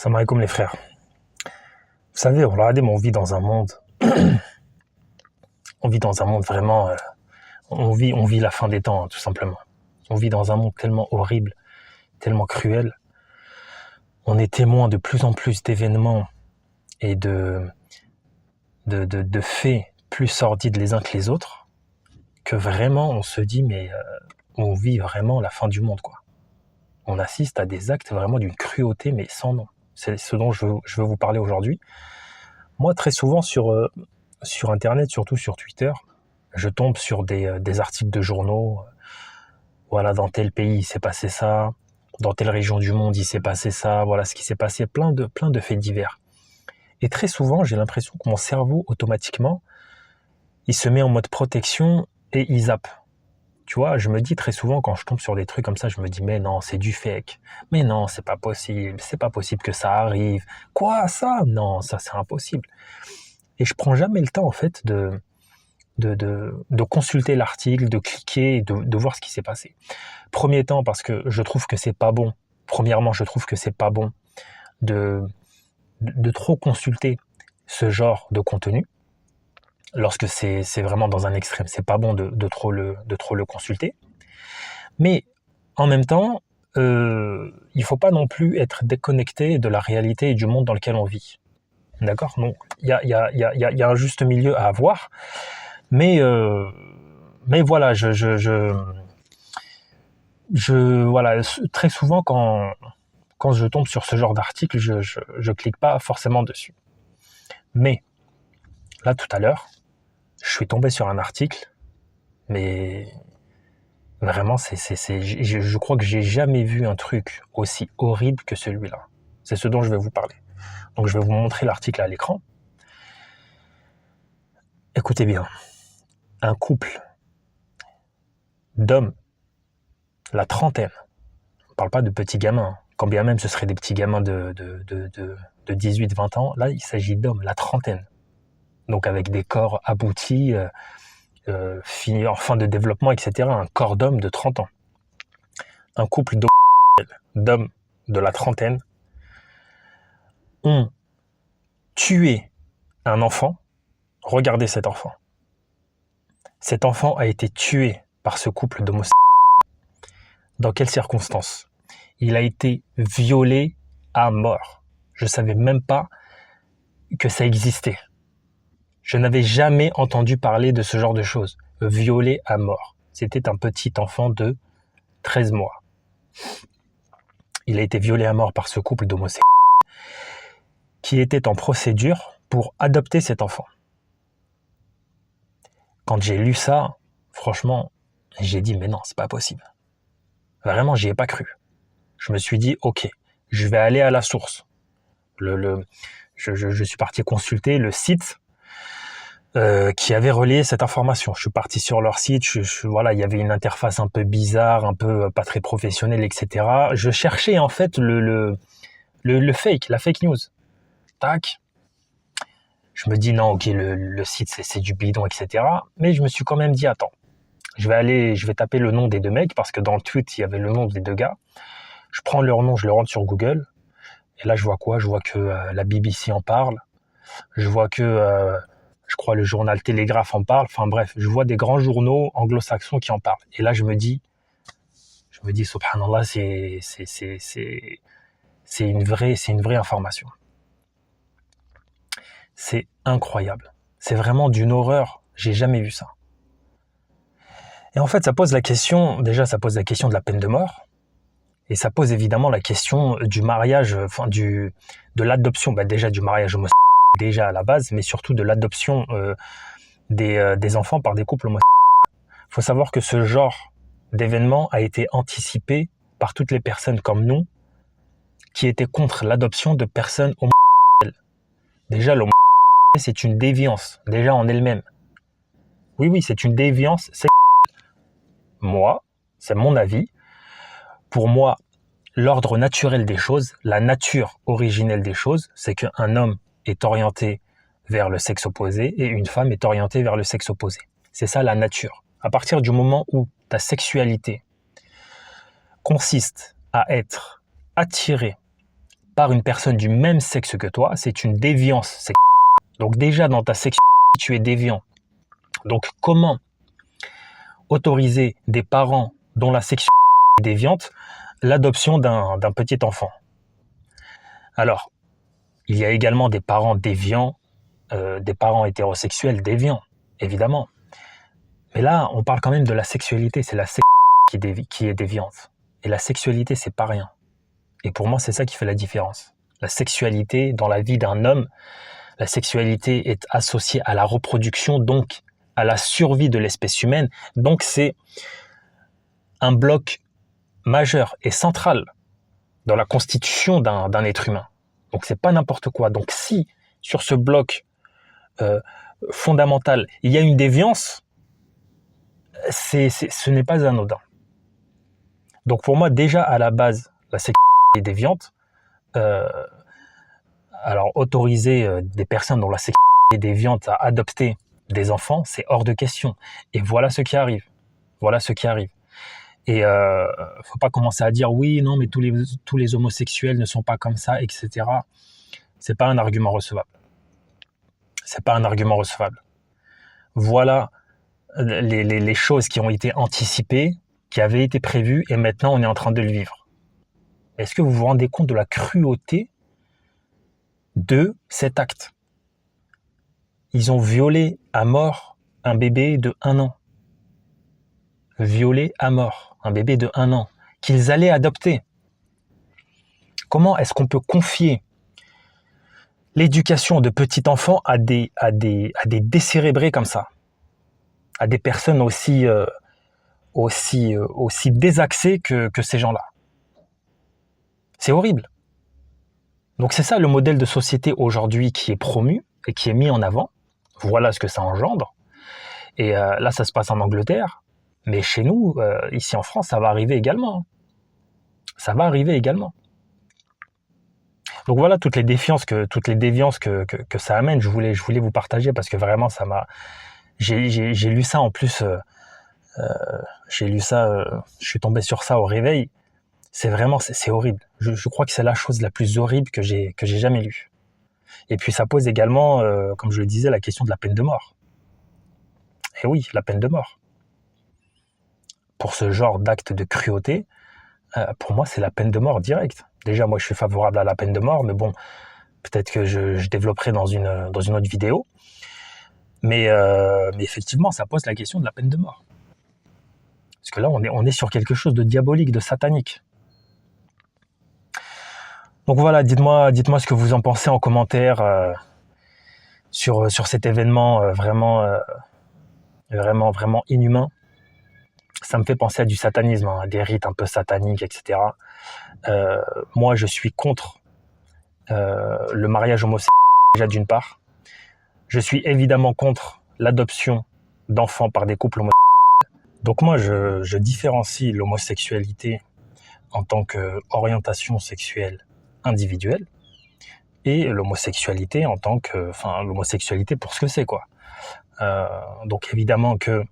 Salam alaikum les frères. Vous savez, regardez, mais on vit dans un monde, vraiment, on vit la fin des temps, hein, tout simplement. On vit dans un monde tellement horrible, tellement cruel. On est témoin de plus en plus d'événements et de faits plus sordides les uns que les autres, que vraiment on se dit, mais on vit vraiment la fin du monde, quoi. On assiste à des actes vraiment d'une cruauté, mais sans nom. C'est ce dont je veux vous parler aujourd'hui. Moi, très souvent sur Internet, surtout sur Twitter, je tombe sur des articles de journaux. Voilà, dans tel pays, il s'est passé ça. Dans telle région du monde, il s'est passé ça. Voilà ce qui s'est passé. Plein de faits divers. Et très souvent, j'ai l'impression que mon cerveau, automatiquement, il se met en mode protection et il zappe. Tu vois, je me dis très souvent, quand je tombe sur des trucs comme ça, je me dis, mais non, c'est du fake. Mais non, c'est pas possible que ça arrive. Quoi, ça? Non, ça, c'est impossible. Et je prends jamais le temps, en fait, de consulter l'article, de cliquer, de voir ce qui s'est passé. Premier temps, parce que je trouve que c'est pas bon. Premièrement, je trouve que c'est pas bon de trop consulter ce genre de contenu. Lorsque c'est vraiment dans un extrême, c'est pas bon de trop le consulter. Mais en même temps, il faut pas non plus être déconnecté de la réalité et du monde dans lequel on vit. D'accord? Donc, il y a un juste milieu à avoir. Mais voilà, voilà, très souvent quand je tombe sur ce genre d'article, je clique pas forcément dessus. Mais là, tout à l'heure, je suis tombé sur un article, mais vraiment, je crois que j'ai jamais vu un truc aussi horrible que celui-là. C'est ce dont je vais vous parler. Donc, je vais vous montrer l'article à l'écran. Écoutez bien. Un couple d'hommes, la trentaine, on ne parle pas de petits gamins, quand bien même ce seraient des petits gamins de 18-20 ans, là il s'agit d'hommes, la trentaine, donc avec des corps aboutis, finis en fin de développement, etc., un corps d'homme de 30 ans. Un couple d'hommes de la trentaine ont tué un enfant. Regardez cet enfant. Cet enfant a été tué par ce couple d'homosexuels. Dans quelles circonstances? Il a été violé à mort. Je ne savais même pas que ça existait. Je n'avais jamais entendu parler de ce genre de choses. Violé à mort. C'était un petit enfant de 13 mois. Il a été violé à mort par ce couple d'homosexuels qui était en procédure pour adopter cet enfant. Quand j'ai lu ça, franchement, j'ai dit, mais non, c'est pas possible. Vraiment, j'y ai pas cru. Je me suis dit, ok, je vais aller à la source. Je suis parti consulter le site qui avait relayé cette information. Je suis parti sur leur site, voilà, il y avait une interface un peu bizarre, un peu pas très professionnelle, etc. Je cherchais en fait le fake, la fake news. Tac. Je me dis non, ok, le site c'est du bidon, etc. Mais je me suis quand même dit, attends, je vais taper le nom des deux mecs parce que dans le tweet il y avait le nom des deux gars. Je prends leur nom, je le rentre sur Google. Et là, je vois quoi? Je vois que la BBC en parle. Je vois que, je crois, le journal Télégraphe en parle. Enfin bref, je vois des grands journaux anglo-saxons qui en parlent. Et là, je me dis, subhanallah, c'est une vraie information. C'est incroyable. C'est vraiment d'une horreur. J'ai jamais vu ça. Et en fait, ça pose la question de la peine de mort. Et ça pose évidemment la question du mariage, enfin de l'adoption, déjà du mariage homosexuel déjà à la base, mais surtout de l'adoption des enfants par des couples homosexuels. Il faut savoir que ce genre d'événement a été anticipé par toutes les personnes comme nous qui étaient contre l'adoption de personnes homosexuelles. Déjà, l'homosexualité, c'est une déviance, déjà en elle-même. Oui, c'est une déviance sexuelle. Moi, c'est mon avis. Pour moi, l'ordre naturel des choses, la nature originelle des choses, c'est qu'un homme est orienté vers le sexe opposé et une femme est orientée vers le sexe opposé. C'est ça la nature. À partir du moment où ta sexualité consiste à être attiré par une personne du même sexe que toi, c'est une déviance sexuelle. Donc déjà dans ta sexualité, tu es déviant. Donc comment autoriser des parents dont la sexualité est déviante l'adoption d'un petit enfant? Alors, il y a également des parents déviants, des parents hétérosexuels déviants, évidemment. Mais là, on parle quand même de la sexualité, c'est la sexualité qui est déviante. Et la sexualité, c'est pas rien. Et pour moi, c'est ça qui fait la différence. La sexualité, dans la vie d'un homme, la sexualité est associée à la reproduction, donc à la survie de l'espèce humaine. Donc c'est un bloc majeur et central dans la constitution d'un être humain. Donc c'est pas n'importe quoi. Donc si sur ce bloc fondamental, il y a une déviance, ce n'est pas anodin. Donc pour moi, déjà à la base, la sexualité est déviante. Alors autoriser des personnes dont la sexualité est déviante à adopter des enfants, c'est hors de question. Et voilà ce qui arrive. Voilà ce qui arrive. Et faut pas commencer à dire oui, non, mais tous les homosexuels ne sont pas comme ça, etc. C'est pas un argument recevable. C'est pas un argument recevable. Voilà les choses qui ont été anticipées, qui avaient été prévues, et maintenant on est en train de le vivre. Est-ce que vous vous rendez compte de la cruauté de cet acte? Ils ont violé à mort un bébé de 1 an. Violé à mort un bébé de 1 an qu'ils allaient adopter. Comment est-ce qu'on peut confier l'éducation de petits enfants à des décérébrés comme ça, à des personnes aussi désaxées que ces gens-là? C'est horrible. Donc c'est ça le modèle de société aujourd'hui qui est promu et qui est mis en avant. Voilà ce que ça engendre. Et là, ça se passe en Angleterre. Mais chez nous, ici en France, ça va arriver également. Ça va arriver également. Donc voilà toutes les déviances que ça amène. Je voulais vous partager parce que vraiment, ça m'a. J'ai lu ça en plus. Je suis tombé sur ça au réveil. C'est horrible. Je crois que c'est la chose la plus horrible que j'ai jamais lue. Et puis ça pose également, comme je le disais, la question de la peine de mort. Et oui, la peine de mort. Pour ce genre d'acte de cruauté, pour moi, c'est la peine de mort directe. Déjà, moi, je suis favorable à la peine de mort, mais bon, peut-être que je développerai dans une autre vidéo. Mais effectivement, ça pose la question de la peine de mort. Parce que là, on est sur quelque chose de diabolique, de satanique. Donc voilà, dites-moi ce que vous en pensez en commentaire sur cet événement vraiment inhumain. Ça me fait penser à du satanisme, à des rites un peu sataniques, etc. Moi, je suis contre le mariage homosexuel, déjà d'une part. Je suis évidemment contre l'adoption d'enfants par des couples homosexuels. Donc moi, je différencie l'homosexualité en tant qu'orientation sexuelle individuelle et l'homosexualité en tant que... Enfin, l'homosexualité pour ce que c'est, quoi. Donc évidemment que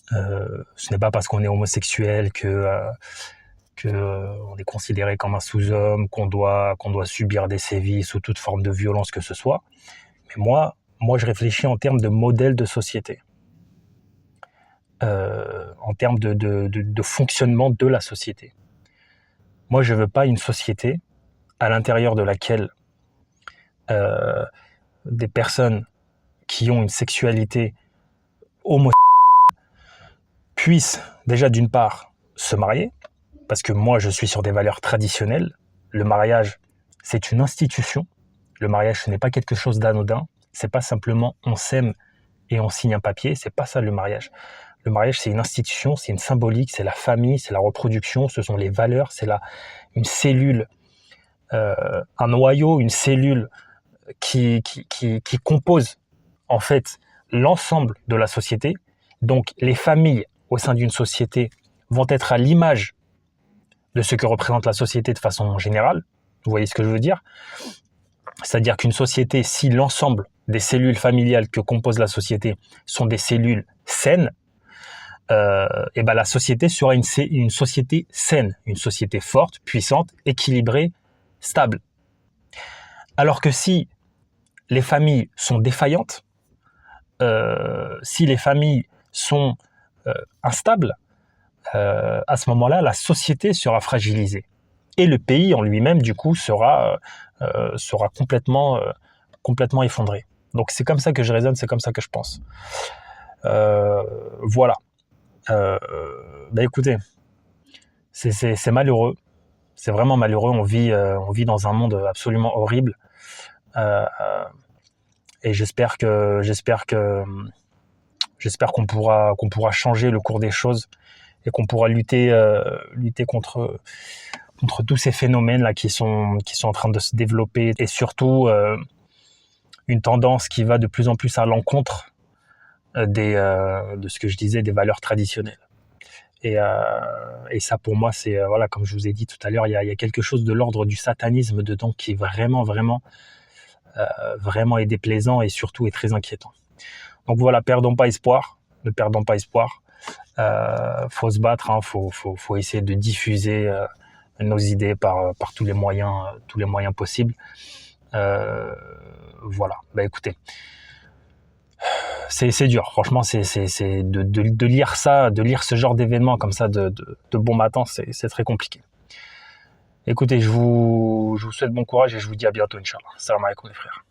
ce n'est pas parce qu'on est homosexuel que on est considéré comme un sous-homme, qu'on doit subir des sévices ou toute forme de violence que ce soit. Mais moi je réfléchis en termes de modèle de société, en termes de fonctionnement de la société. Moi, je veux pas une société à l'intérieur de laquelle des personnes qui ont une sexualité homosexuelle puissent déjà d'une part se marier, parce que moi je suis sur des valeurs traditionnelles. Le mariage, c'est une institution. Le mariage, ce n'est pas quelque chose d'anodin. C'est pas simplement on s'aime et on signe un papier. C'est pas ça le mariage. Le mariage, c'est une institution, c'est une symbolique, c'est la famille, c'est la reproduction, ce sont les valeurs, c'est une cellule, un noyau, une cellule qui compose en fait l'ensemble de la société. Donc les familles au sein d'une société vont être à l'image de ce que représente la société de façon générale. Vous voyez ce que je veux dire? C'est-à-dire qu'une société, si l'ensemble des cellules familiales que compose la société sont des cellules saines, et ben la société sera une société saine, une société forte, puissante, équilibrée, stable. Alors que si les familles sont défaillantes, si les familles sont instables, à ce moment-là, la société sera fragilisée. Et le pays en lui-même, du coup, sera complètement effondré. Donc c'est comme ça que je raisonne, c'est comme ça que je pense. Voilà. Écoutez, c'est malheureux. C'est vraiment malheureux. On vit dans un monde absolument horrible. Et j'espère qu'on pourra changer le cours des choses et qu'on pourra lutter contre tous ces phénomènes là qui sont en train de se développer, et surtout une tendance qui va de plus en plus à l'encontre de ce que je disais, des valeurs traditionnelles. Et ça, pour moi, c'est voilà, comme je vous ai dit tout à l'heure, il y a quelque chose de l'ordre du satanisme dedans qui est vraiment est déplaisant et surtout est très inquiétant. Donc voilà, perdons pas espoir, ne perdons pas espoir. Faut se battre, hein, faut essayer de diffuser nos idées par tous les moyens possibles. Voilà, écoutez, c'est dur, franchement, c'est de lire ça, de lire ce genre d'événements comme ça de bon matin, c'est très compliqué. Écoutez, je vous souhaite bon courage et je vous dis à bientôt, Inch'Allah. Salam alaikum les frères.